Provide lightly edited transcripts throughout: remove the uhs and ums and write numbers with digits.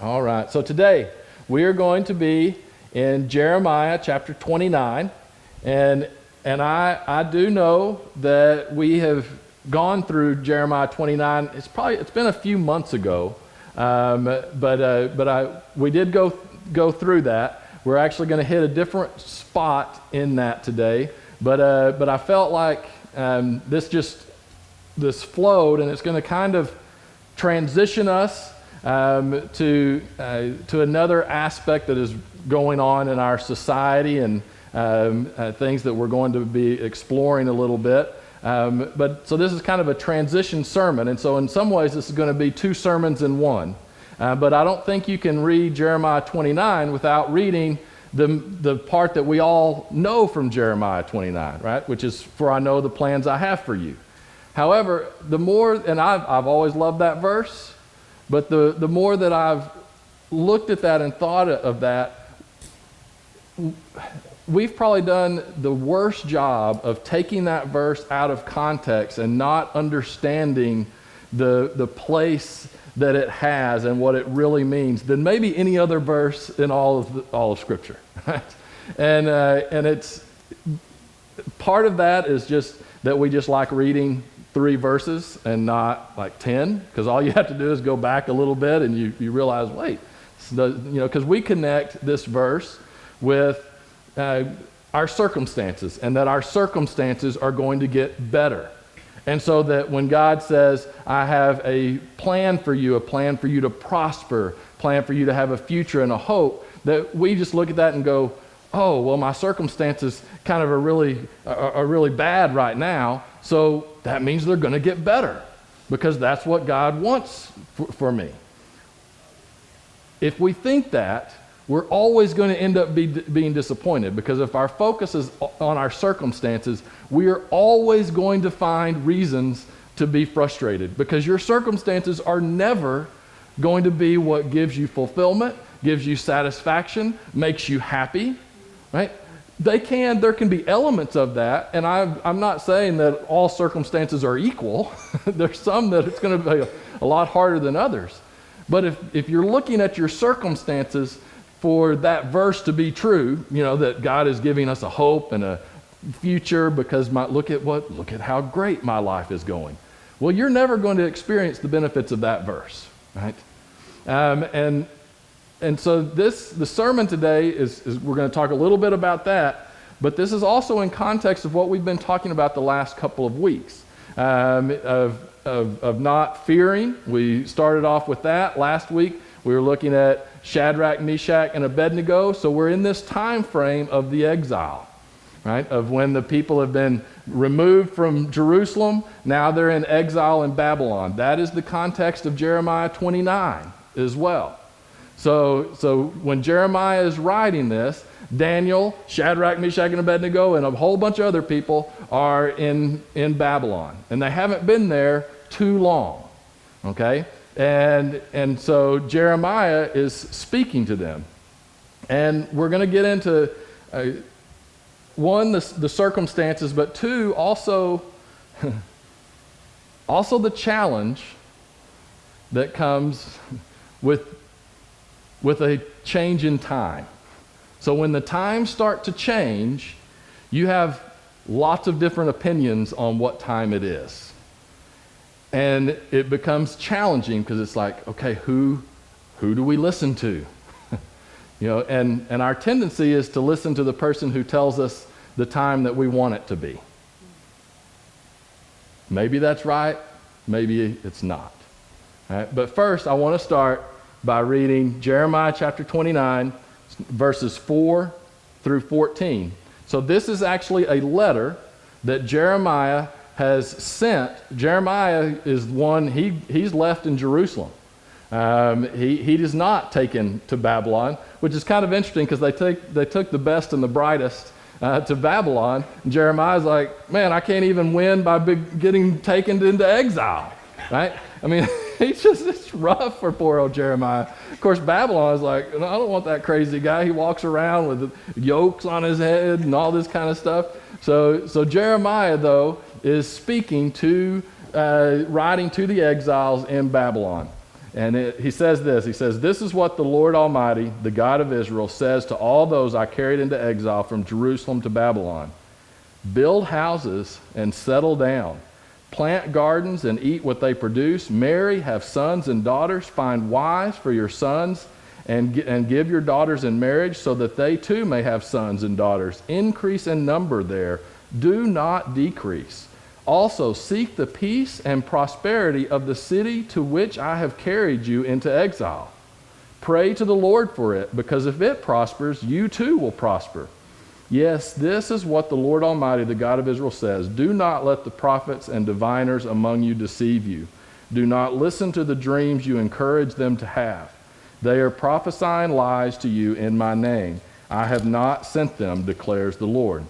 All right. So today we are going to be in Jeremiah chapter 29, and I do know that we have gone through Jeremiah 29. It's been a few months ago, but we did go through that. We're actually going to hit a different spot in that today, but I felt like this flowed, and it's going to kind of transition us to another aspect that is going on in our society and things that we're going to be exploring a little bit. So this is kind of a transition sermon, and so in some ways this is going to be two sermons in one. But I don't think you can read Jeremiah 29 without reading the part that we all know from Jeremiah 29, right? Which is, "For I know the plans I have for you." However, the more, and I've always loved that verse, but the more that I've looked at that and thought of that, we've probably done the worst job of taking that verse out of context and not understanding the place that it has and what it really means than maybe any other verse in all of Scripture. Right? And it's part of that is just that we just like reading 3 verses and not like 10, because all you have to do is go back a little bit and you realize, wait, because we connect this verse with our circumstances, and that our circumstances are going to get better. And so that when God says, "I have a plan for you to prosper, plan for you to have a future and a hope," that we just look at that and go, "Oh, well, my circumstances kind of are really bad right now, so that means they're going to get better because that's what God wants for me." If we think that, we're always going to end up being disappointed, because if our focus is on our circumstances, we are always going to find reasons to be frustrated, because your circumstances are never going to be what gives you fulfillment, gives you satisfaction, makes you happy, right? There can be elements of that, and I'm not saying that all circumstances are equal. There's some that it's going to be a lot harder than others. But if you're looking at your circumstances for that verse to be true, that God is giving us a hope and a future because look at how great my life is going. Well, you're never going to experience the benefits of that verse, right? And so the sermon today is we're going to talk a little bit about that, but this is also in context of what we've been talking about the last couple of weeks, of not fearing. We started off with that last week. We were looking at Shadrach, Meshach, and Abednego. So we're in this time frame of the exile, right? Of when the people have been removed from Jerusalem. Now they're in exile in Babylon. That is the context of Jeremiah 29 as well. So when Jeremiah is writing this, Daniel, Shadrach, Meshach, and Abednego, and a whole bunch of other people are in Babylon. And they haven't been there too long, okay? And so Jeremiah is speaking to them. And we're going to get into, one, the circumstances, but two, also the challenge that comes with a change in time. So when the times start to change, you have lots of different opinions on what time it is. And it becomes challenging because it's like, okay, who do we listen to? And our tendency is to listen to the person who tells us the time that we want it to be. Maybe that's right, maybe it's not. All right? But first, I want to start by reading Jeremiah chapter 29, verses 4 through 14. So this is actually a letter that Jeremiah has sent. Jeremiah is one, he's left in Jerusalem. He is not taken to Babylon, which is kind of interesting because they took the best and the brightest to Babylon. And Jeremiah's like, man, I can't even win by getting taken into exile, right? I mean, it's rough for poor old Jeremiah. Of course, Babylon is like, I don't want that crazy guy. He walks around with yokes on his head and all this kind of stuff. So Jeremiah, though, is speaking to, writing to the exiles in Babylon. And he says this. He says, "This is what the Lord Almighty, the God of Israel, says to all those I carried into exile from Jerusalem to Babylon. Build houses and settle down. Plant gardens and eat what they produce. Marry, have sons and daughters. Find wives for your sons and give your daughters in marriage so that they too may have sons and daughters. Increase in number there. Do not decrease. Also, seek the peace and prosperity of the city to which I have carried you into exile. Pray to the Lord for it, because if it prospers, you too will prosper. Yes, this is what the Lord Almighty, the God of Israel, says. Do not let the prophets and diviners among you deceive you. Do not listen to the dreams you encourage them to have. They are prophesying lies to you in my name. I have not sent them, declares the Lord.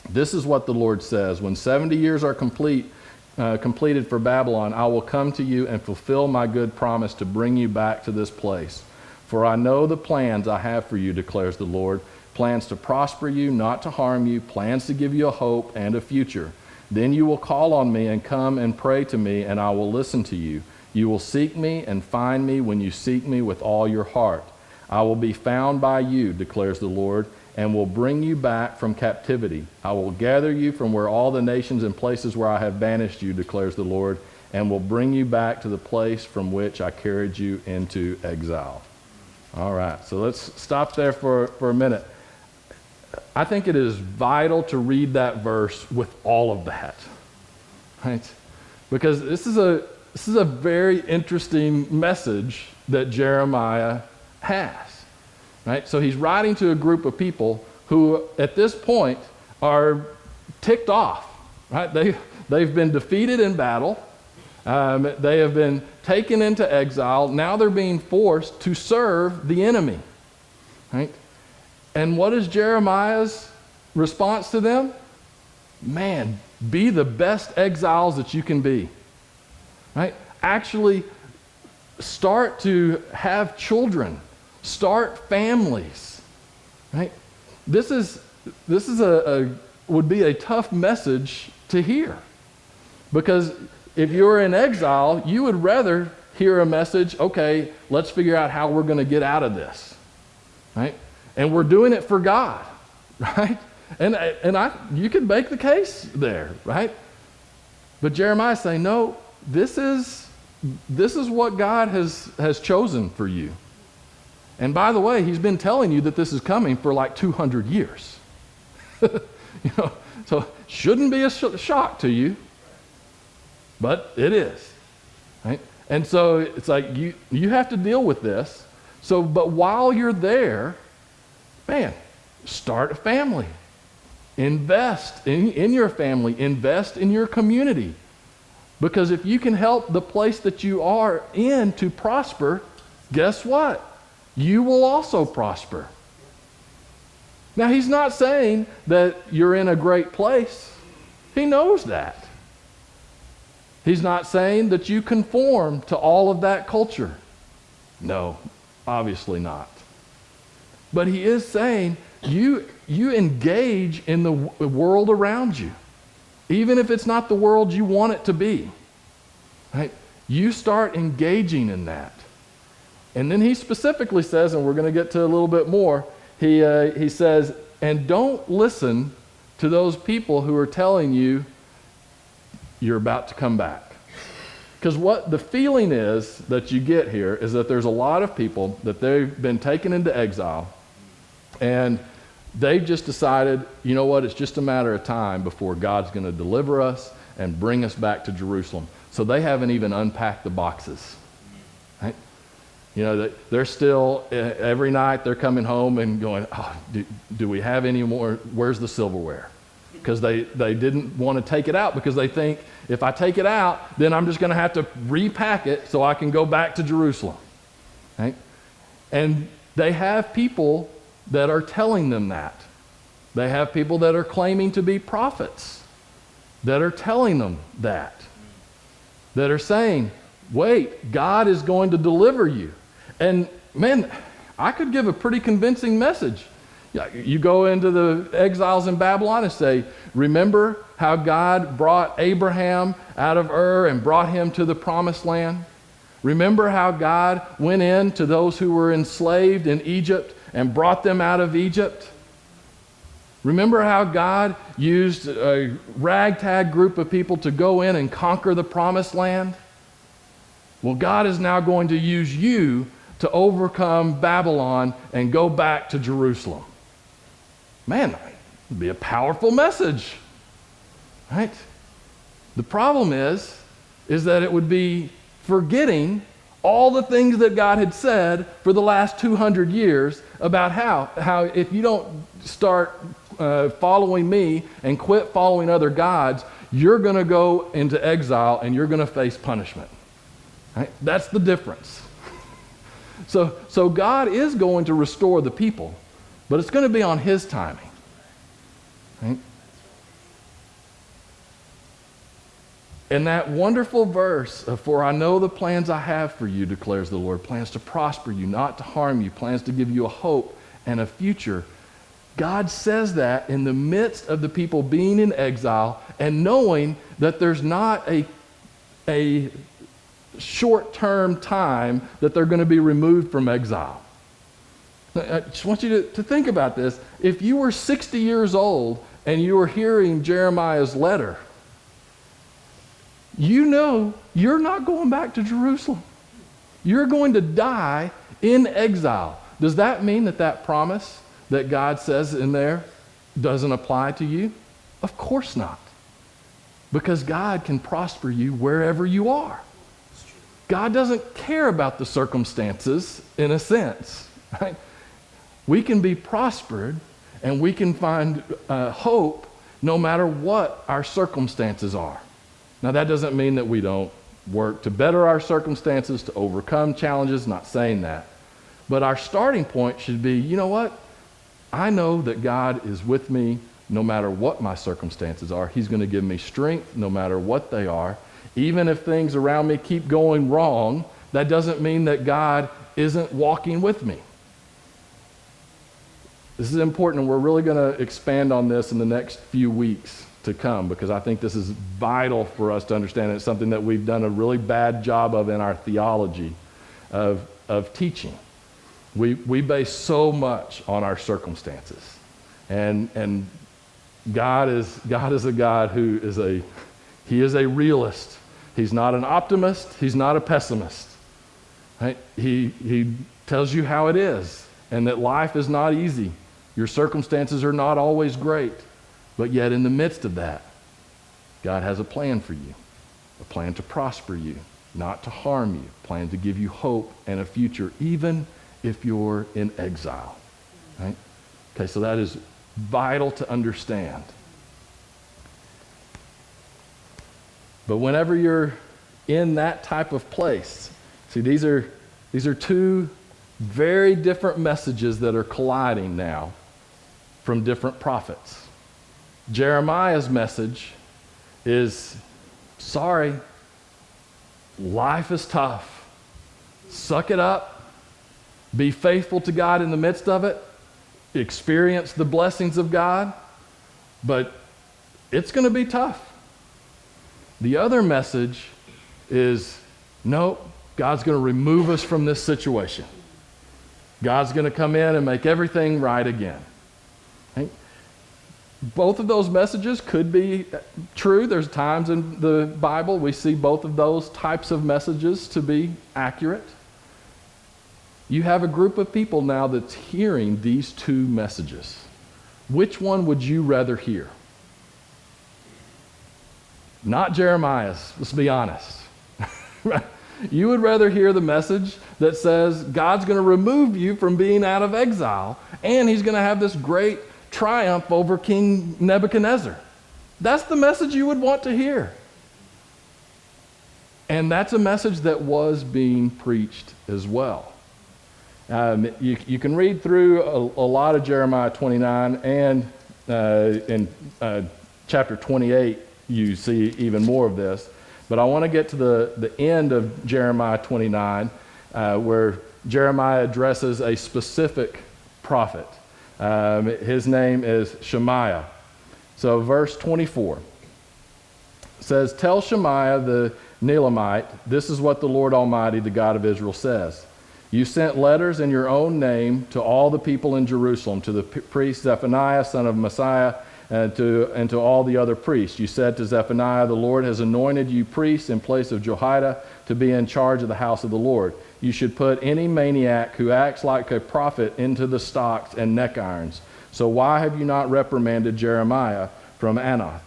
This is what the Lord says. When 70 years are completed for Babylon, I will come to you and fulfill my good promise to bring you back to this place. For I know the plans I have for you, declares the Lord, plans to prosper you, not to harm you, plans to give you a hope and a future. Then you will call on me and come and pray to me, and I will listen to you. You will seek me and find me when you seek me with all your heart. I will be found by you, declares the Lord, and will bring you back from captivity. I will gather you from where all the nations and places where I have banished you, declares the Lord, and will bring you back to the place from which I carried you into exile." All right, so let's stop there for a minute. I think it is vital to read that verse with all of that, right? Because this is a very interesting message that Jeremiah has. Right? So he's writing to a group of people who at this point are ticked off. Right? They've been defeated in battle. They have been taken into exile. Now they're being forced to serve the enemy. Right? And what is Jeremiah's response to them? Man, be the best exiles that you can be. Right? Actually start to have children. Start families, right? This would be a tough message to hear, because if you're in exile, you would rather hear a message, okay, let's figure out how we're going to get out of this, right? And we're doing it for God, right? And you could make the case there, right? But Jeremiah's saying, no, this is what God has chosen for you. And by the way, he's been telling you that this is coming for like 200 years. So shouldn't be a shock to you, but it is. Right? And so it's like you have to deal with this. So, but while you're there, man, start a family. Invest in your family. Invest in your community. Because if you can help the place that you are in to prosper, guess what? You will also prosper. Now, he's not saying that you're in a great place. He knows that. He's not saying that you conform to all of that culture. No, obviously not. But he is saying you engage in the world around you, even if it's not the world you want it to be. Right? You start engaging in that. And then he specifically says, and we're going to get to a little bit more, he says, and don't listen to those people who are telling you you're about to come back. Because what the feeling is that you get here is that there's a lot of people that they've been taken into exile, and they've just decided, you know what, it's just a matter of time before God's going to deliver us and bring us back to Jerusalem. So they haven't even unpacked the boxes. Right? You know, they're still, every night they're coming home and going, oh, do we have any more? Where's the silverware? Because they didn't want to take it out, because they think, if I take it out, then I'm just going to have to repack it so I can go back to Jerusalem. Right? And they have people that are telling them that. They have people that are claiming to be prophets that are telling them that are saying, wait, God is going to deliver you. And man, I could give a pretty convincing message. You go into the exiles in Babylon and say, remember how God brought Abraham out of Ur and brought him to the promised land? Remember how God went in to those who were enslaved in Egypt and brought them out of Egypt? Remember how God used a ragtag group of people to go in and conquer the promised land? Well, God is now going to use you to overcome Babylon and go back to Jerusalem. Man, that would be a powerful message, right? The problem is that it would be forgetting all the things that God had said for the last 200 years about how if you don't start following me and quit following other gods, you're going to go into exile and you're going to face punishment. Right? That's the difference. So God is going to restore the people, but it's going to be on His timing. Right? And that wonderful verse of, "For I know the plans I have for you, declares the Lord, plans to prosper you, not to harm you, plans to give you a hope and a future." God says that in the midst of the people being in exile and knowing that there's not a short-term time that they're going to be removed from exile. I just want you to think about this. If you were 60 years old and you were hearing Jeremiah's letter, you know you're not going back to Jerusalem. You're going to die in exile. Does that mean that promise that God says in there doesn't apply to you? Of course not. Because God can prosper you wherever you are. God doesn't care about the circumstances in a sense. Right? We can be prospered and we can find hope no matter what our circumstances are. Now, that doesn't mean that we don't work to better our circumstances, to overcome challenges, not saying that. But our starting point should be, you know what? I know that God is with me no matter what my circumstances are. He's going to give me strength no matter what they are. Even if things around me keep going wrong, that doesn't mean that God isn't walking with me. This is important, and we're really going to expand on this in the next few weeks to come, because I think this is vital for us to understand. It's something that we've done a really bad job of in our theology of teaching. We base so much on our circumstances. And God is a God who is a realist. He's not an optimist. He's not a pessimist. Right? He tells you how it is, and that life is not easy. Your circumstances are not always great. But yet in the midst of that, God has a plan for you, a plan to prosper you, not to harm you, a plan to give you hope and a future, even if you're in exile. Right? Okay, so that is vital to understand. But whenever you're in that type of place, see, these are two very different messages that are colliding now from different prophets. Jeremiah's message is, sorry, life is tough. Suck it up. Be faithful to God in the midst of it. Experience the blessings of God. But it's going to be tough. The other message is, no, God's going to remove us from this situation. God's going to come in and make everything right again. Right? Both of those messages could be true. There's times in the Bible we see both of those types of messages to be accurate. You have a group of people now that's hearing these two messages. Which one would you rather hear? Not Jeremiah's, let's be honest. You would rather hear the message that says God's going to remove you from being out of exile, and He's going to have this great triumph over King Nebuchadnezzar. That's the message you would want to hear. And that's a message that was being preached as well. You can read through a lot of Jeremiah 29, and in chapter 28, you see even more of this. But I want to get to the end of Jeremiah 29, where Jeremiah addresses a specific prophet. His name is Shemaiah. So verse 24 says, "Tell Shemaiah the Nehelamite, this is what the Lord Almighty, the God of Israel, says. You sent letters in your own name to all the people in Jerusalem, to the priest Zephaniah, son of Messiah, and to all the other priests. You said to Zephaniah, the Lord has anointed you priest in place of Jehoiada to be in charge of the house of the Lord. You should put any maniac who acts like a prophet into the stocks and neck irons. So why have you not reprimanded Jeremiah from Anath,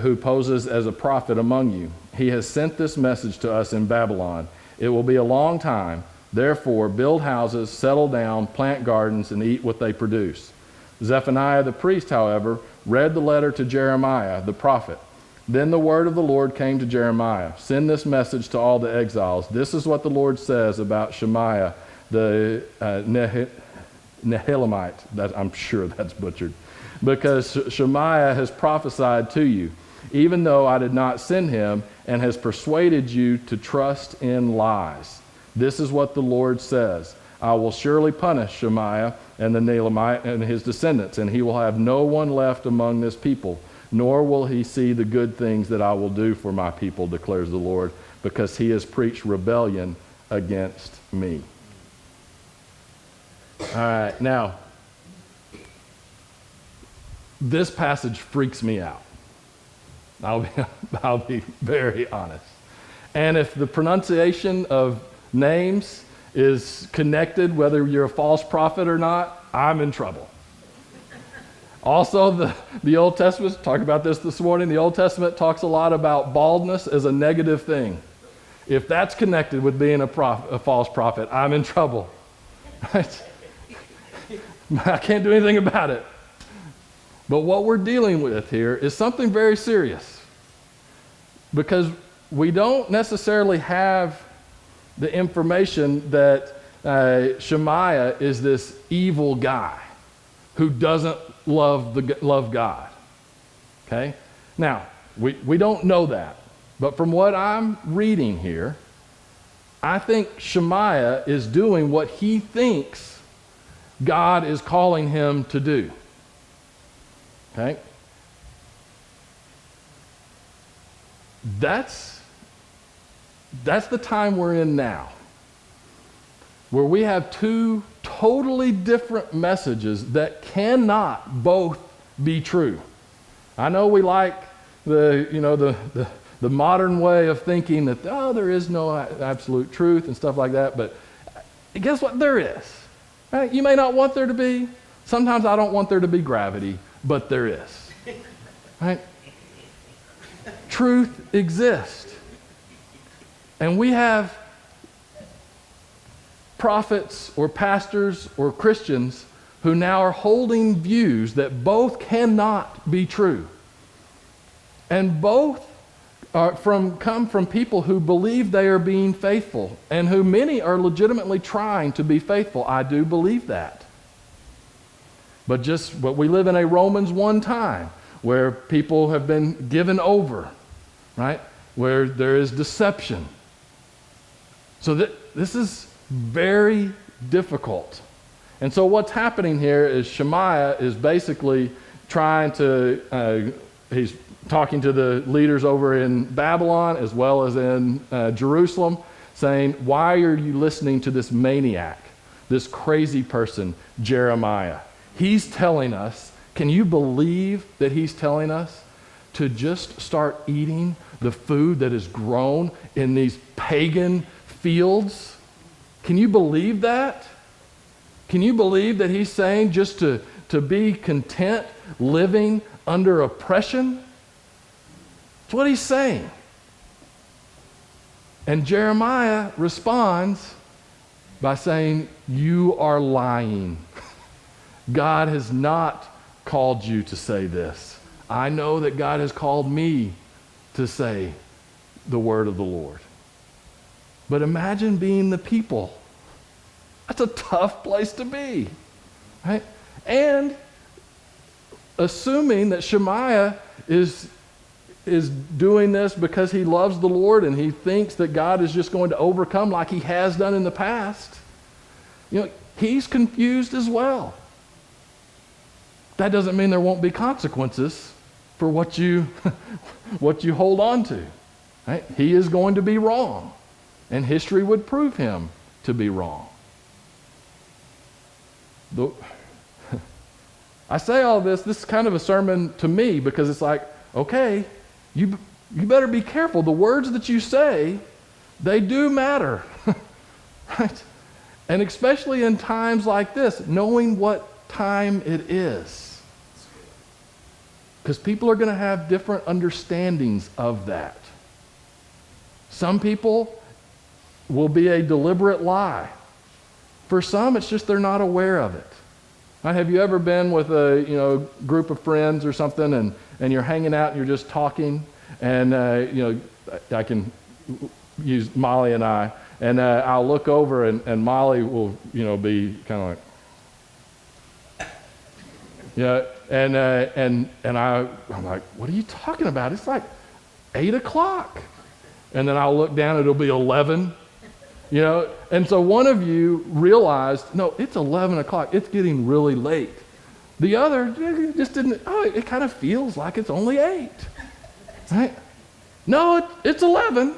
who poses as a prophet among you? He has sent this message to us in Babylon. It will be a long time. Therefore, build houses, settle down, plant gardens, and eat what they produce. Zephaniah the priest, however, read the letter to Jeremiah the prophet. Then the word of the Lord came to Jeremiah. Send this message to all the exiles. This is what the Lord says about Shemaiah the Nehelamite. I'm sure that's butchered. Because Shemaiah has prophesied to you, even though I did not send him, and has persuaded you to trust in lies. This is what the Lord says. I will surely punish Shemaiah and the Nehelamite and his descendants, and he will have no one left among this people, nor will he see the good things that I will do for my people, declares the Lord, because he has preached rebellion against me. All right, now, this passage freaks me out. I'll be very honest. And if the pronunciation of names is connected, whether you're a false prophet or not, I'm in trouble. Also, the Old Testament, talked about this morning, the Old Testament talks a lot about baldness as a negative thing. If that's connected with being a false prophet, I'm in trouble. Right? I can't do anything about it. But what we're dealing with here is something very serious, because we don't necessarily have the information that Shemaiah is this evil guy who doesn't love God. Okay? Now, we don't know that. But from what I'm reading here, I think Shemaiah is doing what he thinks God is calling him to do. Okay? That's the time we're in now, where we have two totally different messages that cannot both be true. I know we like the modern way of thinking that, there is no absolute truth and stuff like that, but guess what? There is. Right? You may not want there to be. Sometimes I don't want there to be gravity, but there is. Right? Truth exists. And we have prophets or pastors or Christians who now are holding views that both cannot be true. And both come from people who believe they are being faithful, and who many are legitimately trying to be faithful. I do believe that. But we live in a Romans 1 time where people have been given over, right? Where there is deception. So this is very difficult. And so what's happening here is Shemaiah is basically trying to, he's talking to the leaders over in Babylon as well as in Jerusalem, saying, why are you listening to this maniac, this crazy person, Jeremiah? He's telling us, can you believe that he's telling us to just start eating the food that is grown in these pagan fields? Can you believe that? Can you believe that he's saying just to be content living under oppression? That's what he's saying. And Jeremiah responds by saying, you are lying. God has not called you to say this. I know that God has called me to say the word of the Lord. But imagine being the people. That's a tough place to be, right? And assuming that Shemaiah is doing this because he loves the Lord and he thinks that God is just going to overcome like he has done in the past, he's confused as well. That doesn't mean there won't be consequences for what you hold on to. Right? He is going to be wrong, and history would prove him to be wrong. I say all this is kind of a sermon to me because it's like, okay, you better be careful. The words that you say, they do matter, right? And especially in times like this, knowing what time it is. Because people are going to have different understandings of that. Some people will be a deliberate lie. For some, it's just they're not aware of it. Right? Have you ever been with a group of friends or something, and you're hanging out and you're just talking, and I can use Molly and I, and I'll look over and Molly will be kind of like, yeah, and I'm like, what are you talking about? It's like 8 o'clock, and then I'll look down, it'll be 11. And so one of you realized, no, it's 11 o'clock. It's getting really late. The other just didn't, it kind of feels like it's only 8. Right? No, it's 11.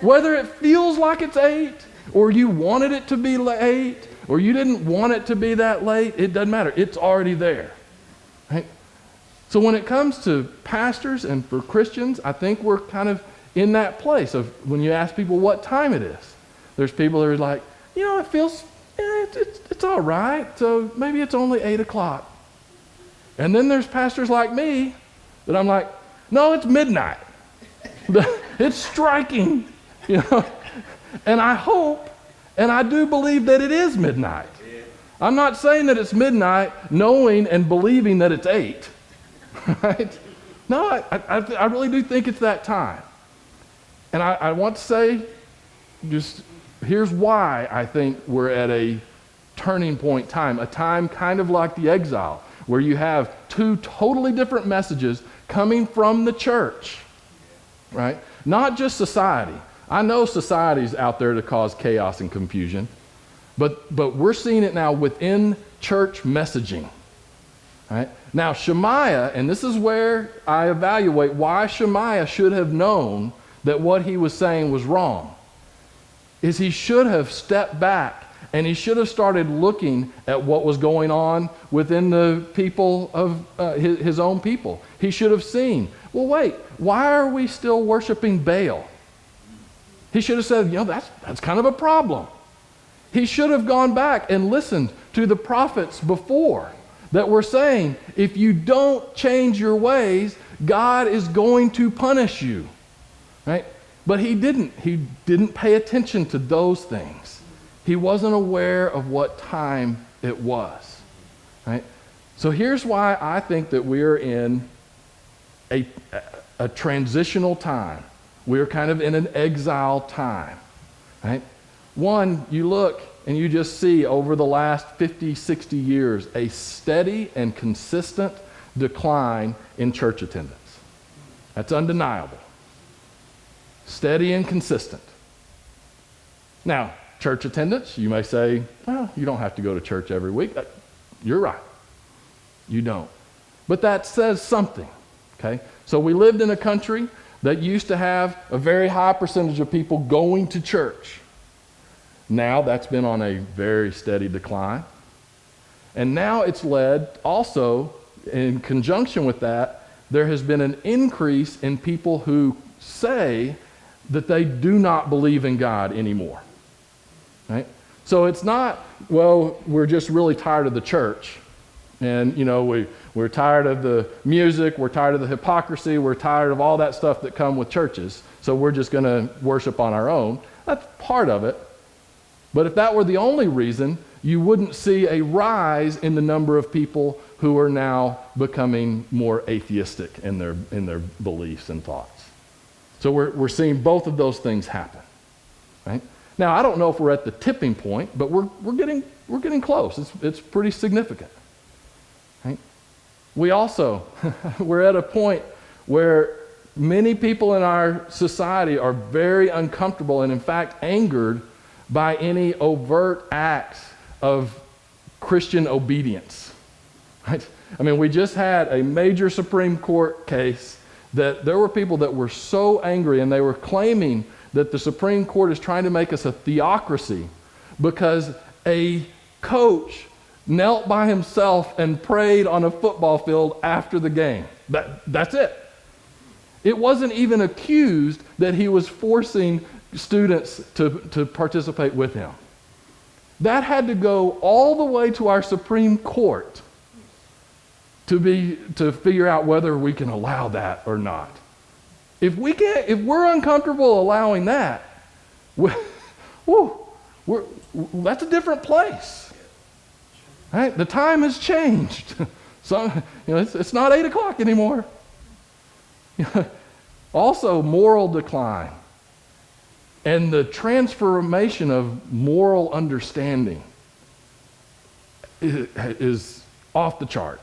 Whether it feels like it's 8, or you wanted it to be 8, or you didn't want it to be that late, it doesn't matter. It's already there. Right? So when it comes to pastors and for Christians, I think we're kind of in that place of when you ask people what time it is. There's people that are like, it feels, it's all right, so maybe it's only 8 o'clock. And then there's pastors like me that I'm like, no, it's midnight. It's striking, And I hope, and I do believe that it is midnight. I'm not saying that it's midnight knowing and believing that it's 8. Right? No, I really do think it's that time. And I want to say, just here's why I think we're at a turning point time, a time kind of like the exile, where you have two totally different messages coming from the church, right? Not just society. I know society's out there to cause chaos and confusion, but we're seeing it now within church messaging, right? Now, Shemaiah, and this is where I evaluate why Shemaiah should have known that what he was saying was wrong, is he should have stepped back and he should have started looking at what was going on within the people of his own people. He should have seen, well, wait, why are we still worshiping Baal? He should have said, that's kind of a problem. He should have gone back and listened to the prophets before that were saying, if you don't change your ways, God is going to punish you, right? But he didn't. He didn't pay attention to those things. He wasn't aware of what time it was, right? So here's why I think that we're in a transitional time. We're kind of in an exile time, right? One, you look and you just see over the last 50, 60 years a steady and consistent decline in church attendance. That's undeniable. Steady and consistent. Now, church attendance, you may say, well, you don't have to go to church every week. You're right. You don't. But that says something, okay? So we lived in a country that used to have a very high percentage of people going to church. Now that's been on a very steady decline. And now it's led also, in conjunction with that, there has been an increase in people who say that they do not believe in God anymore, right? So it's not, well, we're just really tired of the church, and we're tired of the music, we're tired of the hypocrisy, we're tired of all that stuff that come with churches, so we're just going to worship on our own. That's part of it. But if that were the only reason, you wouldn't see a rise in the number of people who are now becoming more atheistic in their beliefs and thoughts. So we're seeing both of those things happen, right? Now, I don't know if we're at the tipping point, but we're getting close. It's pretty significant, right? We also, we're at a point where many people in our society are very uncomfortable and in fact angered by any overt acts of Christian obedience, right? I mean, we just had a major Supreme Court case that there were people that were so angry, and they were claiming that the Supreme Court is trying to make us a theocracy because a coach knelt by himself and prayed on a football field after the game. That's it. It wasn't even accused that he was forcing students to participate with him. That had to go all the way to our Supreme Court to figure out whether we can allow that or not. If we're uncomfortable allowing that, that's a different place. Right? The time has changed. So, it's not 8 o'clock anymore. Also, moral decline and the transformation of moral understanding is off the chart.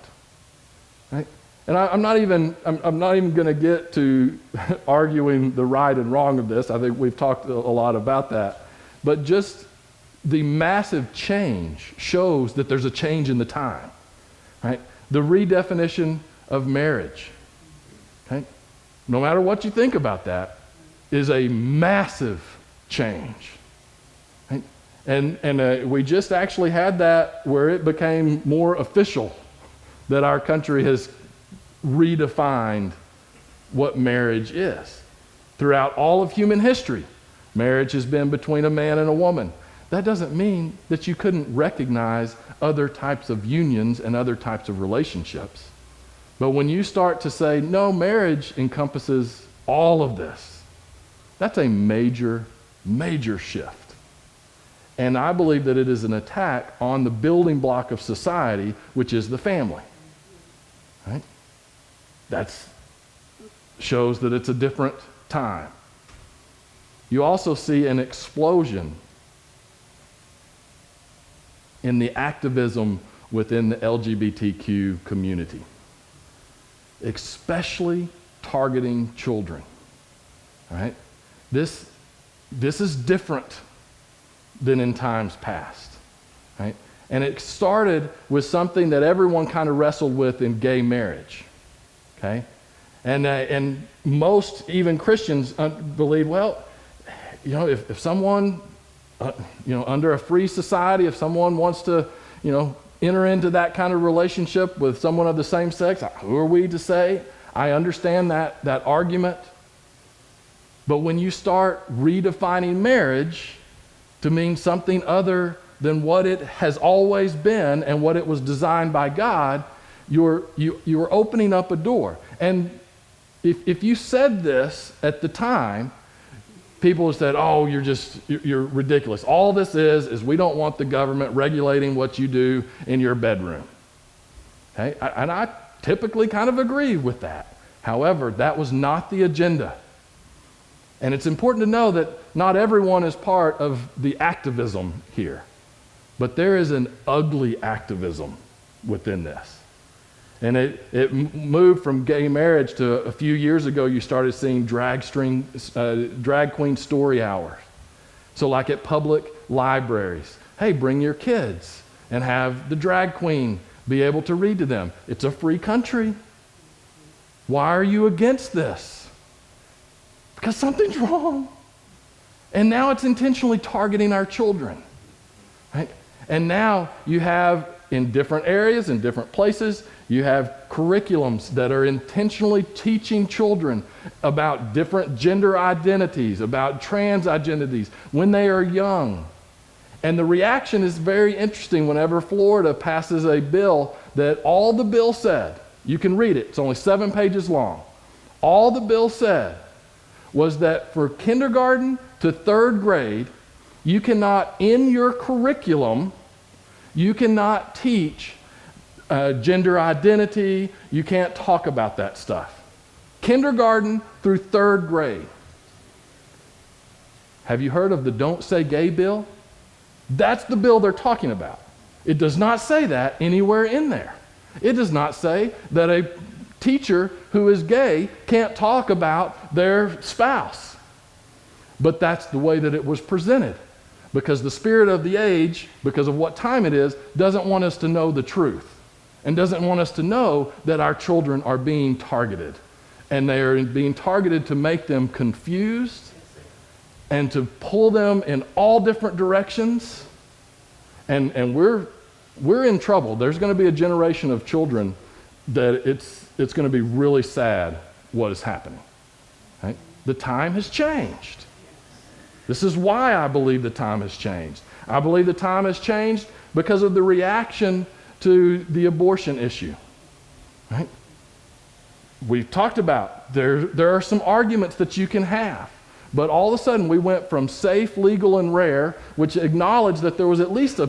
Right? And I'm not even going to get to arguing the right and wrong of this. I think we've talked a lot about that. But just the massive change shows that there's a change in the time. Right? The redefinition of marriage, okay? No matter what you think about that, is a massive change. Right? And we just actually had that where it became more official that our country has redefined what marriage is. Throughout all of human history, marriage has been between a man and a woman. That doesn't mean that you couldn't recognize other types of unions and other types of relationships. But when you start to say, no, marriage encompasses all of this, that's a major, major shift. And I believe that it is an attack on the building block of society, which is the family. Right? That shows that it's a different time. You also see an explosion in the activism within the LGBTQ community, especially targeting children. Right? This is different than in times past. Right? And it started with something that everyone kind of wrestled with in gay marriage. Okay? And most, even Christians, believe, well, if someone, under a free society, if someone wants to, enter into that kind of relationship with someone of the same sex, who are we to say? I understand that argument. But when you start redefining marriage to mean something other than what it has always been and what it was designed by God, you're opening up a door. And if you said this at the time, people said, oh, you're ridiculous. All this is we don't want the government regulating what you do in your bedroom. Okay? And I typically kind of agree with that. However, that was not the agenda. And it's important to know that not everyone is part of the activism here. But there is an ugly activism within this. And it moved from gay marriage to a few years ago, you started seeing drag queen story hours. So like at public libraries, hey, bring your kids and have the drag queen be able to read to them. It's a free country. Why are you against this? Because something's wrong. And now it's intentionally targeting our children. Right? And now you have, in different areas, in different places, you have curriculums that are intentionally teaching children about different gender identities, about trans identities when they are young. And the reaction is very interesting whenever Florida passes a bill that all the bill said, you can read it, it's only 7 pages long. All the bill said was that for kindergarten to 3rd grade, you cannot, in your curriculum, you cannot teach gender identity. You can't talk about that stuff. Kindergarten through 3rd grade. Have you heard of the Don't Say Gay bill? That's the bill they're talking about. It does not say that anywhere in there. It does not say that a teacher who is gay can't talk about their spouse. But that's the way that it was presented. Because the spirit of the age, because of what time it is, doesn't want us to know the truth. And doesn't want us to know that our children are being targeted. and they are being targeted to make them confused and to pull them in all different directions. And we're in trouble. There's going to be a generation of children that it's going to be really sad what is happening. Right? The time has changed. This is why I believe the time has changed. I believe the time has changed because of the reaction to the abortion issue. Right? We've talked about there are some arguments that you can have, but all of a sudden we went from safe, legal, and rare, which acknowledged that there was at least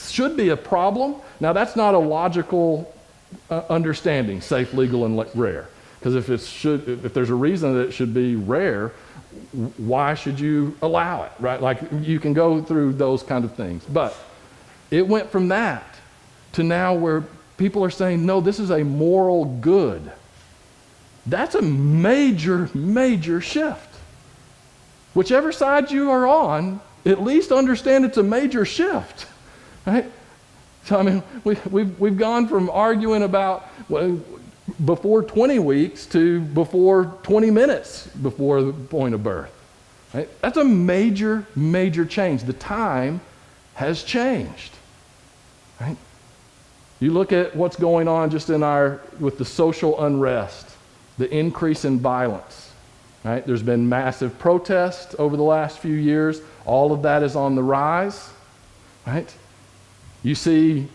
should be a problem. Now that's not a logical understanding, safe, legal, and rare, because if there's a reason that it should be rare, why should you allow it, right? Like you can go through those kind of things, but it went from that to now where people are saying, no, this is a moral good. That's a major, major shift. Whichever side you are on, at least understand it's a major shift, right? So I mean, we've gone from arguing about before 20 weeks to before 20 minutes before the point of birth. Right? That's a major, major change. The time has changed. Right? You look at what's going on just with the social unrest, the increase in violence. Right? There's been massive protests over the last few years. All of that is on the rise. Right? You see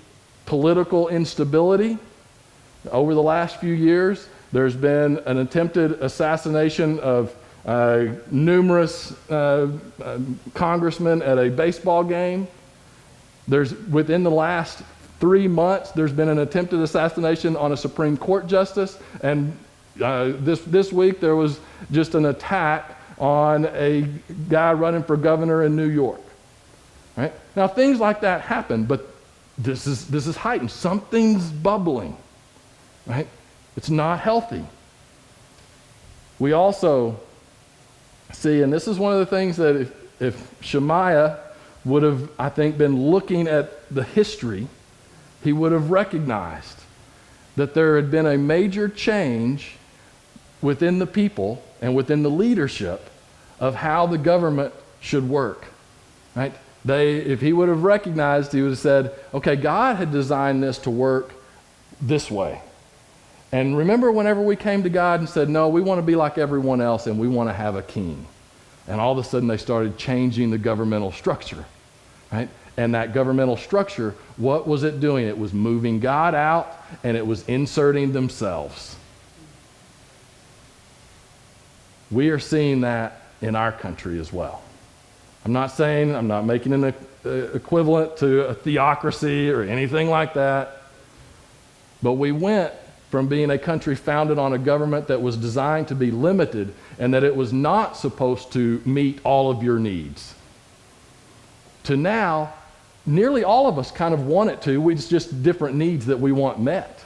political instability. Over the last few years, there's been an attempted assassination of numerous congressmen at a baseball game. Within the last 3 months, there's been an attempted assassination on a Supreme Court justice, and this week there was just an attack on a guy running for governor in New York. Right? Now things like that happen, but this is heightened. Something's bubbling. Right? It's not healthy. We also see, and this is one of the things that if Shemaiah would have, I think, been looking at the history, he would have recognized that there had been a major change within the people and within the leadership of how the government should work. Right? If he would have recognized, he would have said, okay, God had designed this to work this way. And remember whenever we came to God and said, no, we want to be like everyone else and we want to have a king. And all of a sudden they started changing the governmental structure, right? And that governmental structure, what was it doing? It was moving God out and it was inserting themselves. We are seeing that in our country as well. I'm not making an equivalent to a theocracy or anything like that. But we went from being a country founded on a government that was designed to be limited and that it was not supposed to meet all of your needs, to now, nearly all of us kind of want it to. It's just different needs that we want met.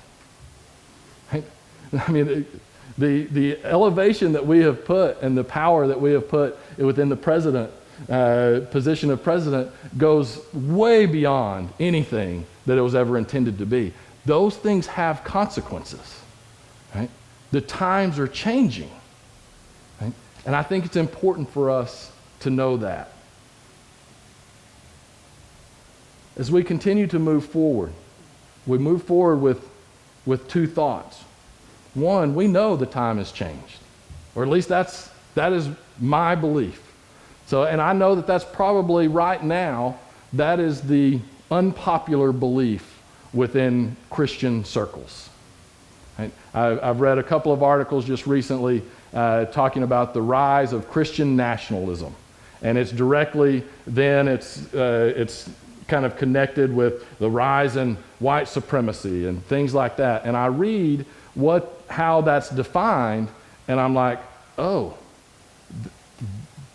Right? I mean, the elevation that we have put and the power that we have put within the president, position of president, goes way beyond anything that it was ever intended to be. Those things have consequences. Right? The times are changing. Right? And I think it's important for us to know that. As we continue to move forward, we move forward with two thoughts. One, we know the time has changed, or at least that is my belief. So, and I know that that's probably right now, that is the unpopular belief within Christian circles. Right? I've read a couple of articles just recently talking about the rise of Christian nationalism, and it's directly then it's kind of connected with the rise in white supremacy and things like that. And I read how that's defined, and I'm like, oh,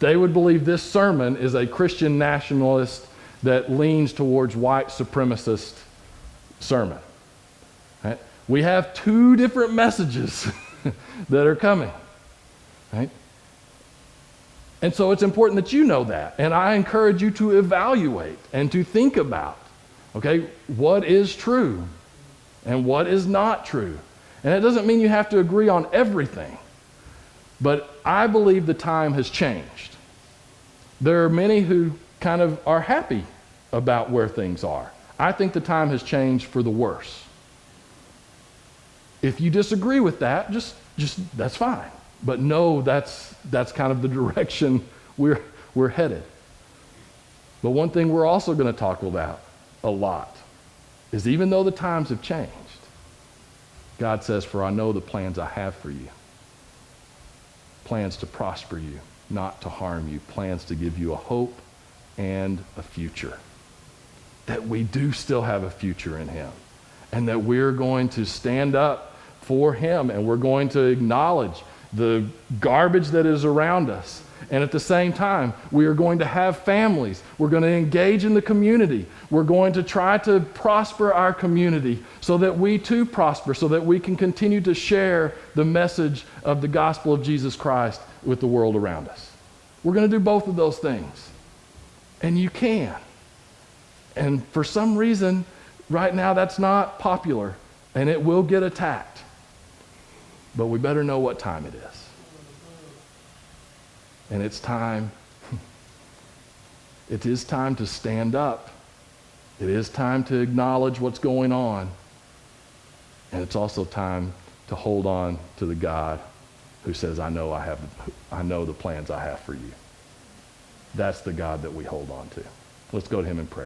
they would believe this sermon is a Christian nationalist that leans towards white supremacist sermon. Right? We have two different messages that are coming. Right? And so it's important that you know that. And I encourage you to evaluate and to think about, okay, what is true and what is not true. And it doesn't mean you have to agree on everything. But I believe the time has changed. There are many who kind of are happy about where things are. I think the time has changed for the worse. If you disagree with that, just that's fine. But no, that's kind of the direction we're headed. But one thing we're also going to talk about a lot is even though the times have changed, God says, "For I know the plans I have for you. Plans to prosper you, not to harm you. Plans to give you a hope and a future." That we do still have a future in him. And that we're going to stand up for him, and we're going to acknowledge the garbage that is around us. And at the same time, we are going to have families. We're going to engage in the community. We're going to try to prosper our community so that we too prosper, so that we can continue to share the message of the gospel of Jesus Christ with the world around us. We're going to do both of those things. And you can. And for some reason, right now, that's not popular, and it will get attacked. But we better know what time it is. And it's time. It is time to stand up. It is time to acknowledge what's going on. And it's also time to hold on to the God who says, I know the plans I have for you. That's the God that we hold on to. Let's go to him in prayer.